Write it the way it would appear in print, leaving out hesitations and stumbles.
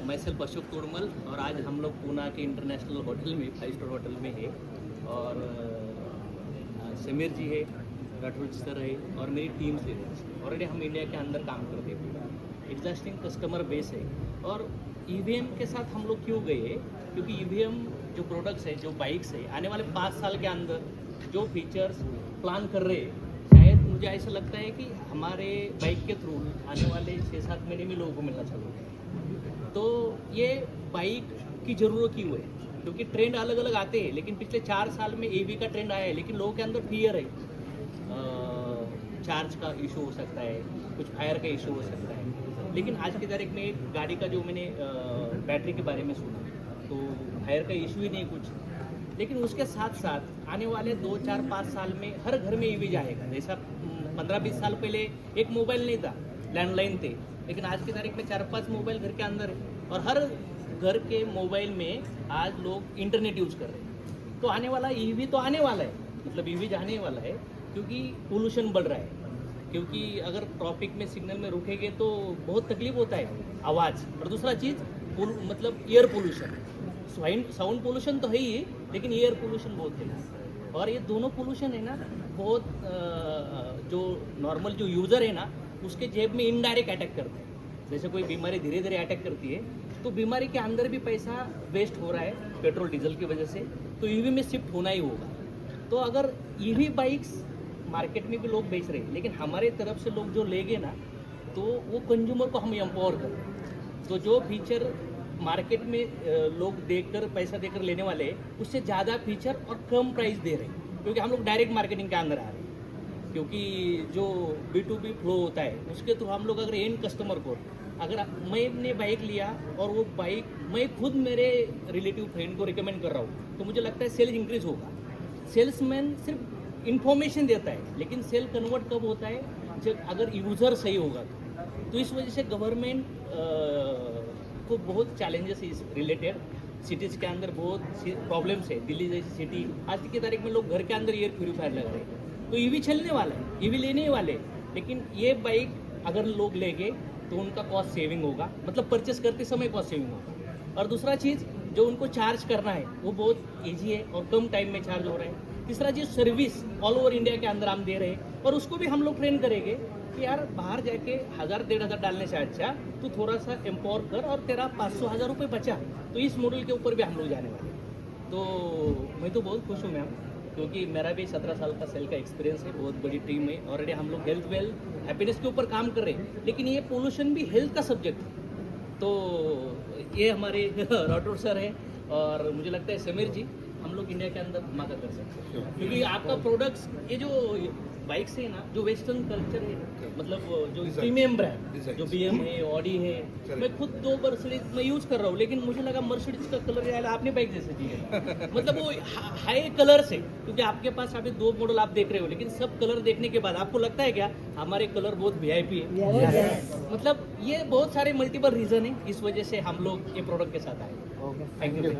मैं सेल्फ अशोक तोड़मल और आज हम लोग पूना के इंटरनेशनल होटल में 5 स्टार होटल में है और समीर जी है, राठौर सर है और मेरी टीम से ऑलरेडी हम इंडिया के अंदर काम करते हैं। एग्जिस्टिंग कस्टमर बेस है और ईवीएम के साथ हम लोग क्यों गए, क्योंकि ईवीएम जो प्रोडक्ट्स है, जो बाइक्स है, आने वाले 5 साल के अंदर जो फीचर्स प्लान कर रहे हैं, शायद मुझे ऐसा लगता है कि हमारे बाइक के थ्रू आने वाले 6-7 महीने में लोगों को मिलना चालू है। तो ये बाइक की ज़रूरत क्यों है, क्योंकि ट्रेंड अलग अलग आते हैं, लेकिन पिछले 4 साल में ईवी का ट्रेंड आया है, लेकिन लोगों के अंदर फियर है, चार्ज का इशू हो सकता है, कुछ फायर का इशू हो सकता है। लेकिन आज की तारीख में एक गाड़ी का जो मैंने बैटरी के बारे में सुना, तो फायर का इशू ही नहीं कुछ। लेकिन उसके साथ साथ आने वाले 2-4-5 साल में हर घर में ईवी जाएगा। जैसा 15-20 साल पहले एक मोबाइल नहीं था, लैंडलाइन थे, लेकिन आज की तारीख में 4-5 मोबाइल घर के अंदर है और हर घर के मोबाइल में आज लोग इंटरनेट यूज़ कर रहे हैं। तो आने वाला ईवी तो आने वाला है, मतलब ईवी जाने वाला है, क्योंकि पोल्यूशन बढ़ रहा है। क्योंकि अगर ट्रैफिक में सिग्नल में रुकेंगे तो बहुत तकलीफ होता है, आवाज़। और दूसरा चीज़ मतलब एयर पोल्यूशन, साउंड पोल्यूशन तो है ही, लेकिन एयर पोल्यूशन बहुत है। और ये दोनों पोल्यूशन है ना, बहुत जो नॉर्मल जो यूज़र है ना, उसके जेब में इनडायरेक्ट अटैक करते हैं। जैसे कोई बीमारी धीरे धीरे अटैक करती है, तो बीमारी के अंदर भी पैसा वेस्ट हो रहा है पेट्रोल डीजल की वजह से, तो ईवी में शिफ्ट होना ही होगा। तो अगर ईवी बाइक्स मार्केट में भी लोग बेच रहे हैं, लेकिन हमारे तरफ से लोग जो लेंगे ना, तो वो कंज्यूमर को हम एम्पावर करें। तो जो फीचर मार्केट में लोग देखकर पैसा देकर लेने वाले हैं, उससे ज़्यादा फीचर और कम प्राइस दे रहे हैं, क्योंकि हम लोग डायरेक्ट मार्केटिंग के अंदर आ रहे हैं। क्योंकि जो B2B फ्लो होता है, उसके थ्रू हम लोग अगर एंड कस्टमर को, अगर मैंने बाइक लिया और वो बाइक मैं खुद मेरे रिलेटिव फ्रेंड को रिकमेंड कर रहा हूँ, तो मुझे लगता है सेल्स इंक्रीज होगा। सेल्समैन सिर्फ इन्फॉर्मेशन देता है, लेकिन सेल कन्वर्ट कब होता है, जब अगर यूज़र सही होगा। तो इस वजह से गवर्नमेंट को बहुत चैलेंजेस इस रिलेटेड, सिटीज़ के अंदर बहुत प्रॉब्लम्स है। दिल्ली जैसी सिटी, आज की तारीख में लोग घर के अंदर एयर प्यूरीफायर लगा रहे हैं। तो ईवी चलने वाला है, ईवी लेने ही वाले, लेकिन ये बाइक अगर लोग लेंगे तो उनका कॉस्ट सेविंग होगा, मतलब परचेस करते समय कॉस्ट सेविंग होगा। और दूसरा चीज़, जो उनको चार्ज करना है वो बहुत ईजी है और कम टाइम में चार्ज हो रहा है। तीसरा चीज़, सर्विस ऑल ओवर इंडिया के अंदर हम दे रहे हैं, और उसको भी हम लोग ट्रेन करेंगे कि यार बाहर जाके 1000-1500 डालने से अच्छा तू थोड़ा सा एम्पावर कर और तेरा 500-1000 रुपये बचा। तो इस मॉडल के ऊपर भी हम लोग जाने वाले हैं। तो मैं तो बहुत खुश हूँ मैम, क्योंकि मेरा भी 17 साल का सेल का एक्सपीरियंस है, बहुत बड़ी टीम है। ऑलरेडी हम लोग हेल्थ वेल्थ हैप्पीनेस के ऊपर काम कर रहे हैं, लेकिन ये पोल्यूशन भी हेल्थ का सब्जेक्ट है। तो ये हमारे राठौर सर है और मुझे लगता है समीर जी, हम लोग इंडिया के अंदर धमाका कर सकते हैं, क्योंकि आपका प्रोडक्ट्स, ये जो बाइक से ना, जो वेस्टर्न कल्चर है, मतलब जो प्रीमियम ब्रांड, जो BM है, ऑडी है, मैं खुद 2 मर्सिडीज में यूज़ कर रहा हूँ, लेकिन मुझे लगा मर्सिडीज का कलर यार आपने बाइक जैसे दी है। मतलब वो हाई कलर से, क्योंकि आपके पास अभी 2 मॉडल आप देख रहे हो, लेकिन सब कलर देखने के बाद आपको लगता है क्या हमारे कलर बहुत VIP है। मतलब ये बहुत सारे मल्टीपल रीज़न है, इस वजह से हम लोग ये प्रोडक्ट के साथ आए। Thank you.